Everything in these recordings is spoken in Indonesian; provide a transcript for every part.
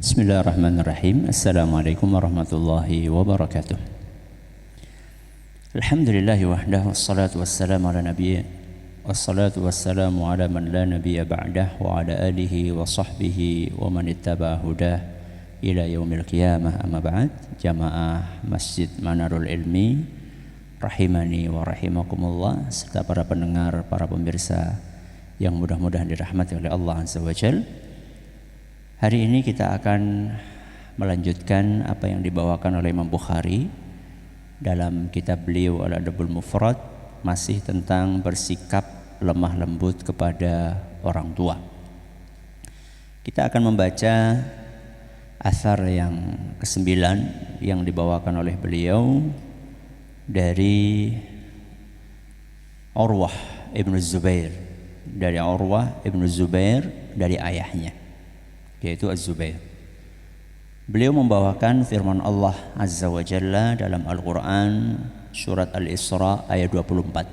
Bismillahirrahmanirrahim. Assalamualaikum warahmatullahi wabarakatuh. Alhamdulillahi wahdahu wassalatu wassalamu ala nabiyya wassalatu wassalamu ala man la nabiyya ba'dah wa ala alihi wa sahbihi wa man ittaba'a hudah ila yaumil qiyamah. Amma ba'd. Jamaah Masjid Manarul Ilmi rahimani wa rahimakumullah, serta para pendengar, para pemirsa yang mudah-mudahan dirahmati oleh Allah Azza wa Jalla. Hari ini kita akan melanjutkan apa yang dibawakan oleh Imam Bukhari dalam kitab beliau Al-Adabul Mufrad, masih tentang bersikap lemah lembut kepada orang tua. Kita akan membaca asar yang ke-9 yang dibawakan oleh beliau dari Urwah ibn Zubair, dari ayahnya, yaitu Az-Zubair. Beliau membawakan firman Allah Azza wa Jalla dalam Al-Quran surat Al-Isra ayat 24,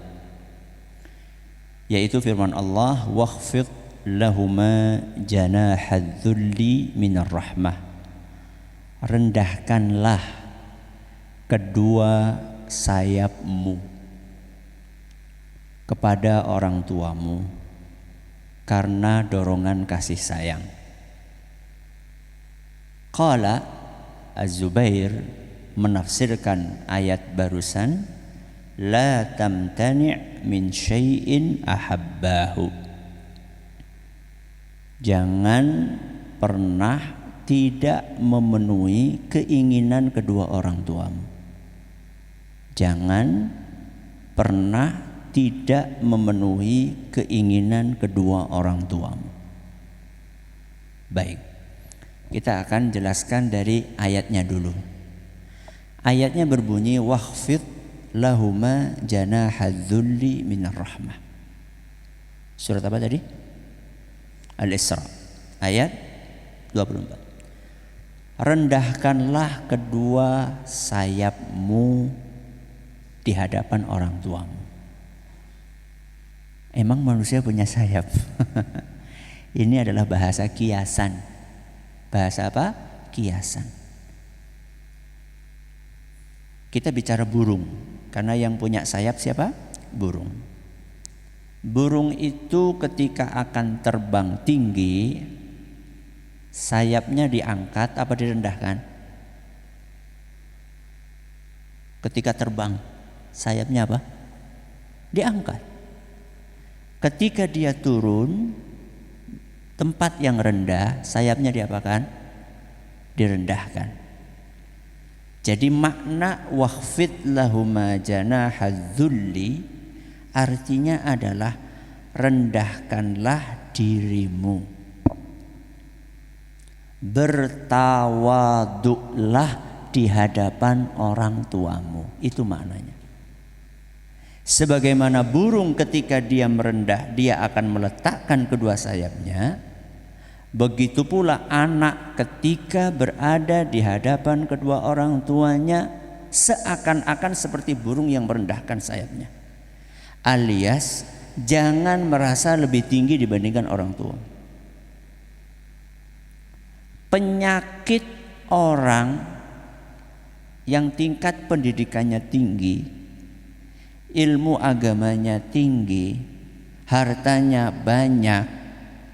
yaitu firman Allah, wakhfid lahuma janahadz-dzulli minar rahmah, rendahkanlah kedua sayapmu kepada orang tuamu karena dorongan kasih sayang. Qala Az-Zubair menafsirkan ayat barusan, la tamtani' min syai'in ahabbahu, jangan pernah tidak memenuhi keinginan kedua orang tuamu. Jangan pernah tidak memenuhi keinginan kedua orang tuamu. Baik, kita akan jelaskan dari ayatnya dulu. Ayatnya berbunyi, wakhfid lahuma janahadz-dzulli minar rahmah. Surat apa tadi? Al-Isra ayat 24. Rendahkanlah kedua sayapmu di hadapan orang tuamu. Emang manusia punya sayap? Ini adalah bahasa kiasan. Bahasa apa? Kiasan. Kita bicara burung, karena yang punya sayap siapa? Burung. Burung itu ketika akan terbang tinggi, sayapnya diangkat apa direndahkan? Ketika terbang, sayapnya apa? Diangkat. Ketika dia turun, tempat yang rendah, sayapnya diapakan? Direndahkan. Jadi makna wakhfid lahuma janahadz-dzulli artinya adalah rendahkanlah dirimu, bertawaduklah di hadapan orang tuamu. Itu maknanya. Sebagaimana burung ketika dia merendah, dia akan meletakkan kedua sayapnya, begitu pula anak ketika berada di hadapan kedua orang tuanya seakan-akan seperti burung yang merendahkan sayapnya. Alias jangan merasa lebih tinggi dibandingkan orang tua. Penyakit orang yang tingkat pendidikannya tinggi, ilmu agamanya tinggi, hartanya banyak,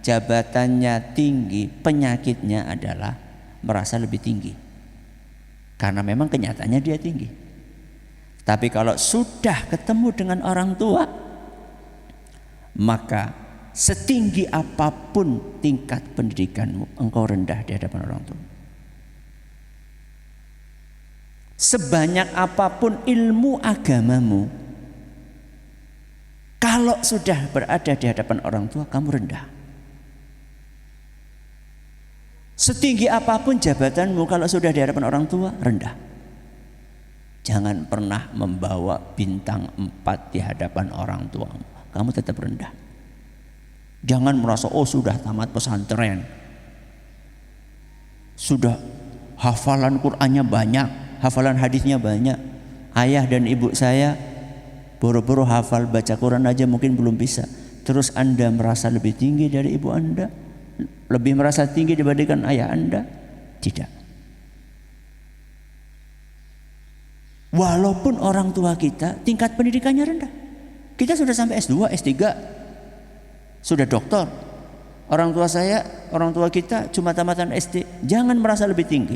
jabatannya tinggi, penyakitnya adalah merasa lebih tinggi. Karena memang kenyataannya dia tinggi. Tapi kalau sudah ketemu dengan orang tua, maka setinggi apapun tingkat pendidikanmu, engkau rendah di hadapan orang tua. Sebanyak apapun ilmu agamamu, kalau sudah berada di hadapan orang tua, kamu rendah. Setinggi apapun jabatanmu, kalau sudah di hadapan orang tua, rendah. Jangan pernah membawa bintang 4 di hadapan orang tuamu. Kamu tetap rendah. Jangan merasa, oh sudah tamat pesantren, sudah hafalan Qur'annya banyak, hafalan hadisnya banyak. Ayah dan ibu saya boro-boro hafal baca Quran aja mungkin belum bisa. Terus Anda merasa lebih tinggi dari ibu Anda, lebih merasa tinggi dibandingkan ayah Anda. Tidak. Walaupun orang tua kita tingkat pendidikannya rendah. Kita sudah sampai S2, S3, sudah doktor. Orang tua kita cuma tamatan SD. Jangan merasa lebih tinggi.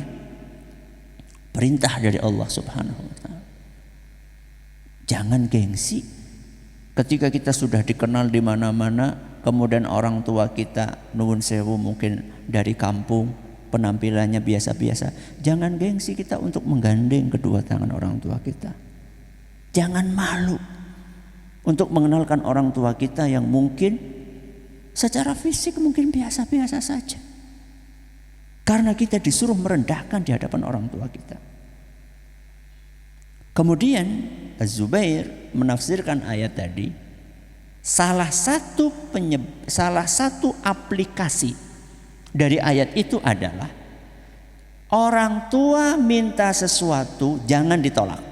Perintah dari Allah Subhanahu wa taala. Jangan gengsi. Ketika kita sudah dikenal di mana-mana, kemudian orang tua kita nuwun sewu mungkin dari kampung, penampilannya biasa-biasa. Jangan gengsi kita untuk menggandeng kedua tangan orang tua kita. Jangan malu untuk mengenalkan orang tua kita yang mungkin secara fisik mungkin biasa-biasa saja. Karena kita disuruh merendahkan di hadapan orang tua kita. Kemudian Az-Zubair menafsirkan ayat tadi, salah satu aplikasi dari ayat itu adalah orang tua minta sesuatu jangan ditolak.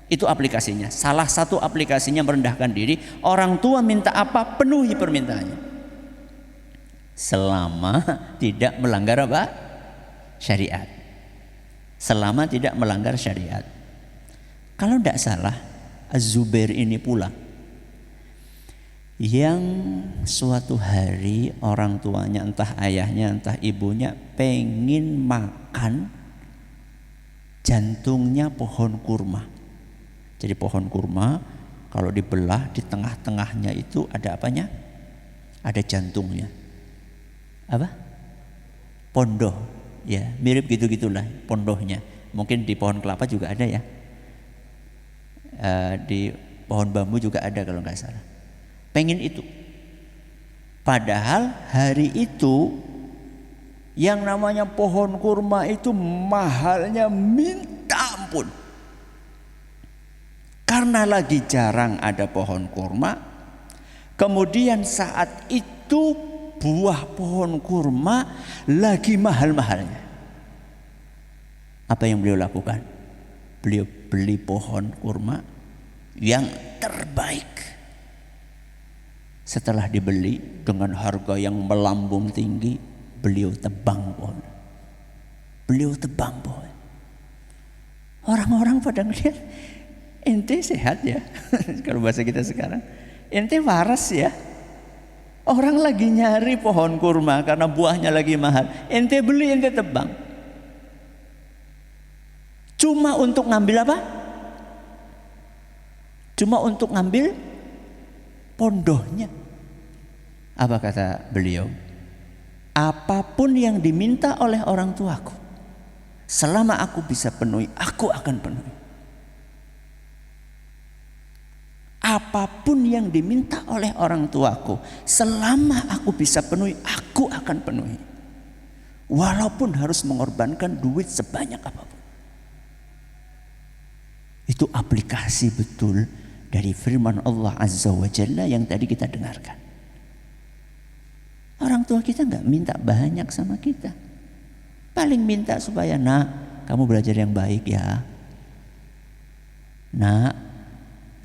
Itu aplikasinya. Salah satu aplikasinya merendahkan diri. Orang tua minta apa, penuhi permintaannya. Selama tidak melanggar apa? Syariat. Selama tidak melanggar syariat. Kalau tidak salah, Az-Zubair ini pula yang suatu hari orang tuanya, entah ayahnya, entah ibunya, pengen makan jantungnya pohon kurma. Jadi pohon kurma kalau dibelah di tengah-tengahnya itu ada apanya? Ada jantungnya. Apa? Pondoh. Ya, mirip gitu-gitulah pondohnya. Mungkin di pohon kelapa juga ada ya. Di pohon bambu juga ada kalau nggak salah. Pengen itu. Padahal hari itu yang namanya pohon kurma itu mahalnya minta ampun. Karena lagi jarang ada pohon kurma, kemudian saat itu buah pohon kurma lagi mahal-mahalnya. Apa yang beliau lakukan? Beliau beli pohon kurma yang terbaik. Setelah dibeli dengan harga yang melambung tinggi, beliau tebang pohon. Beliau tebang pohon. Orang-orang pada ngelihat, ente sehat ya. Kalau bahasa kita sekarang, ente waras ya. Orang lagi nyari pohon kurma karena buahnya lagi mahal, ente beli, ente tebang. Cuma untuk ngambil apa? Cuma untuk ngambil pondohnya. Apa kata beliau? Apapun yang diminta oleh orang tuaku, selama aku bisa penuhi, aku akan penuhi. Apapun yang diminta oleh orang tuaku, selama aku bisa penuhi, aku akan penuhi. Walaupun harus mengorbankan duit sebanyak apapun. Itu aplikasi betul dari firman Allah Azza wa Jalla yang tadi kita dengarkan. Orang tua kita nggak minta banyak sama kita. Paling minta supaya, nak, kamu belajar yang baik ya. Nak,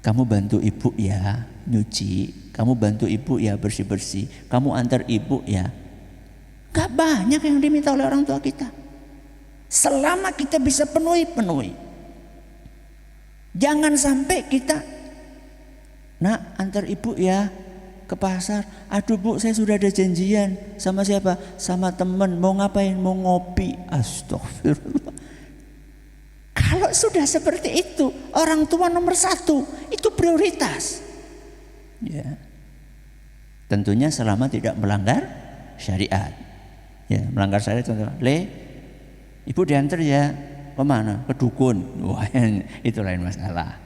kamu bantu ibu ya nyuci, kamu bantu ibu ya bersih-bersih, kamu antar ibu ya. Gak banyak yang diminta oleh orang tua kita. Selama kita bisa penuhi. Jangan sampai kita, nak, antar ibu ya ke pasar. Aduh bu, saya sudah ada janjian. Sama siapa? Sama teman. Mau ngapain? Mau ngopi. Astagfirullah. Kalau sudah seperti itu, orang tua nomor satu, itu prioritas. Ya. Tentunya selama tidak melanggar syariat. Ya, melanggar syariat contohnya, ibu diantar ya kemana? Ke dukun. Wah, itu lain masalah.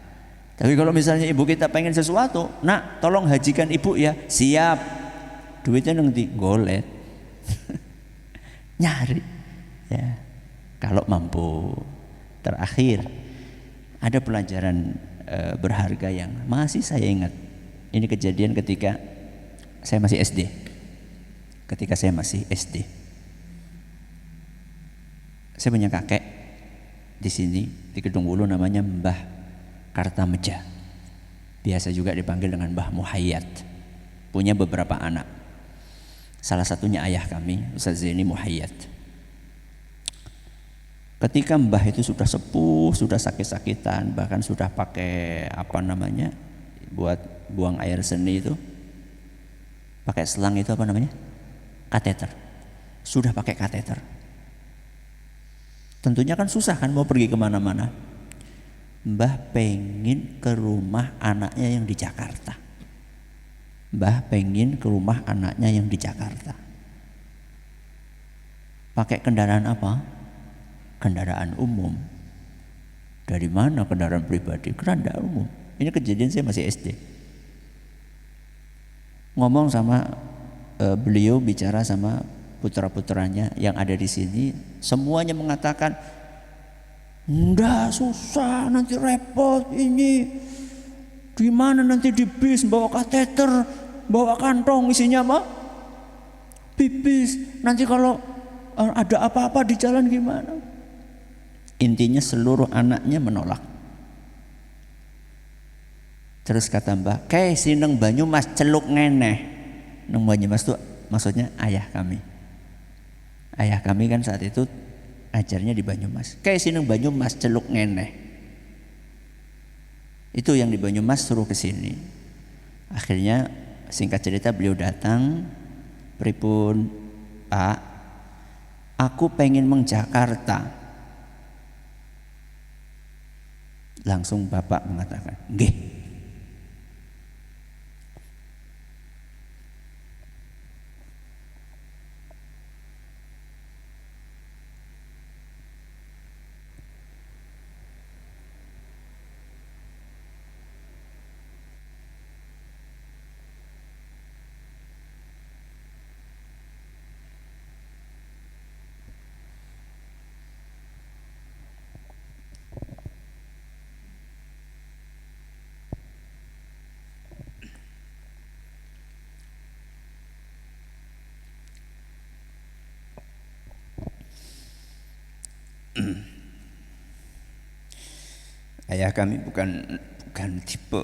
Tapi kalau misalnya ibu kita pengen sesuatu, nak, tolong hajikan ibu ya. Siap. Duitnya nanti golet. Nyari. Ya. Kalau mampu. Terakhir, ada pelajaran berharga yang masih saya ingat. Ini kejadian ketika saya masih SD. Saya punya kakek di sini di Kedung Wulu, namanya Mbah Kartameja. Biasa juga dipanggil dengan Mbah Muhayyad. Punya beberapa anak. Salah satunya ayah kami, Ustaz Zaini Muhayyad. Ketika mbah itu sudah sepuh, sudah sakit-sakitan, bahkan sudah pakai apa namanya buat buang air seni itu, pakai selang itu apa namanya? Kateter. Sudah pakai kateter. Tentunya kan susah kan mau pergi kemana-mana. Mbah pengen ke rumah anaknya yang di Jakarta. Mbah pengen ke rumah anaknya yang di Jakarta. Pakai kendaraan apa? Kendaraan umum. Dari mana kendaraan pribadi? Kendaraan umum. Ini kejadian saya masih SD. Ngomong sama beliau, bicara sama putra-putranya yang ada di sini, semuanya mengatakan, enggak, susah, nanti repot ini. Di mana nanti di bis bawa kateter, bawa kantong isinya apa? Pipis. Nanti kalau ada apa-apa di jalan gimana? Intinya seluruh anaknya menolak. Terus kata mbah, "Kei si neng Banyumas celuk ngeneh." Neng Banyumas itu maksudnya ayah kami. Ayah kami kan saat itu ajarnya di Banyumas. "Kei si neng Banyumas celuk ngeneh." Itu yang di Banyumas suruh ke sini. Akhirnya singkat cerita beliau datang, "Pripun, Pak? Aku pengen meng Jakarta." Langsung bapak mengatakan, "Nggih." Ayah kami bukan tipe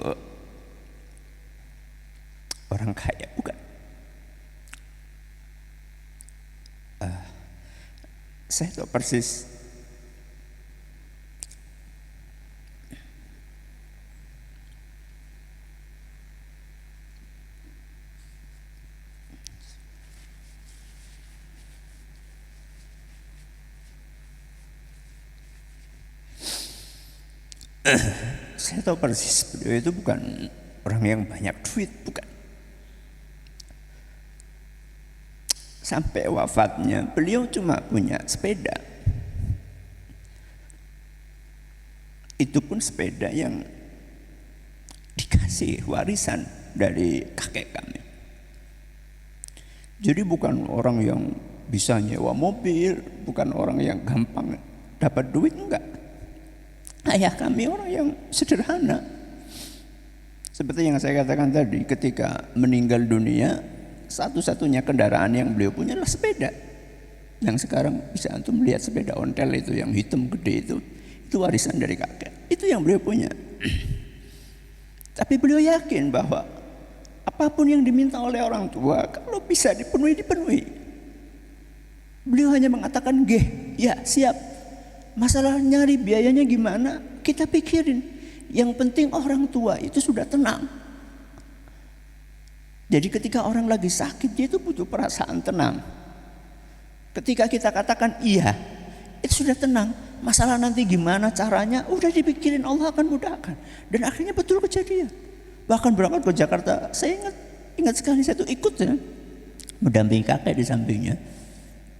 orang kaya, bukan. Saya tahu persis saya tahu persis beliau itu bukan orang yang banyak duit, bukan. Sampai wafatnya beliau cuma punya sepeda. Itu pun sepeda yang dikasih warisan dari kakek kami. Jadi bukan orang yang bisa nyewa mobil, bukan orang yang gampang dapat duit, enggak. Ayah kami orang yang sederhana. Seperti yang saya katakan tadi, ketika meninggal dunia, satu-satunya kendaraan yang beliau punya adalah sepeda. Yang sekarang bisa antum melihat sepeda ontel itu yang hitam gede itu warisan dari kakek. Itu yang beliau punya. Tapi beliau yakin bahwa apapun yang diminta oleh orang tua, kalau bisa dipenuhi. Beliau hanya mengatakan, "Nggih, ya siap. Masalah nyari biayanya gimana? Kita pikirin. Yang penting orang tua itu sudah tenang." Jadi ketika orang lagi sakit, dia itu butuh perasaan tenang. Ketika kita katakan iya, itu sudah tenang. Masalah nanti gimana caranya, udah dipikirin, Allah akan mudahkan. Dan akhirnya betul kejadian. Bahkan berangkat ke Jakarta, saya ingat sekali, saya tuh ikut ya, mendampingi kakek di sampingnya.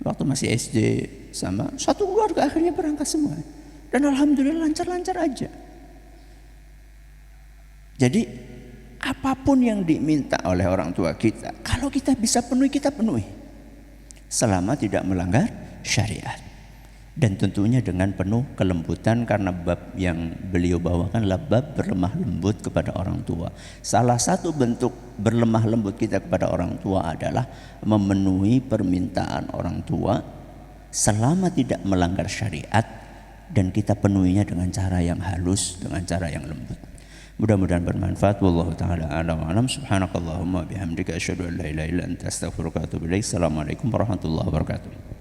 Waktu masih SD, sama satu keluarga akhirnya berangkat semua. Dan alhamdulillah lancar-lancar aja. Jadi apapun yang diminta oleh orang tua kita, kalau kita bisa penuhi, kita penuhi. Selama tidak melanggar syariat. Dan tentunya dengan penuh kelembutan, karena bab yang beliau bawakan adalah bab berlemah lembut kepada orang tua. Salah satu bentuk berlemah lembut kita kepada orang tua adalah memenuhi permintaan orang tua selama tidak melanggar syariat, dan kita penuhinya dengan cara yang halus, dengan cara yang lembut. Mudah-mudahan bermanfaat. Wallahu taala a'lam wa a'lam. Subhanakallahumma bihamdika asyhadu an la ilaha illa anta astaghfiruka wa atubu ilaik. Assalamualaikum warahmatullahi wabarakatuh.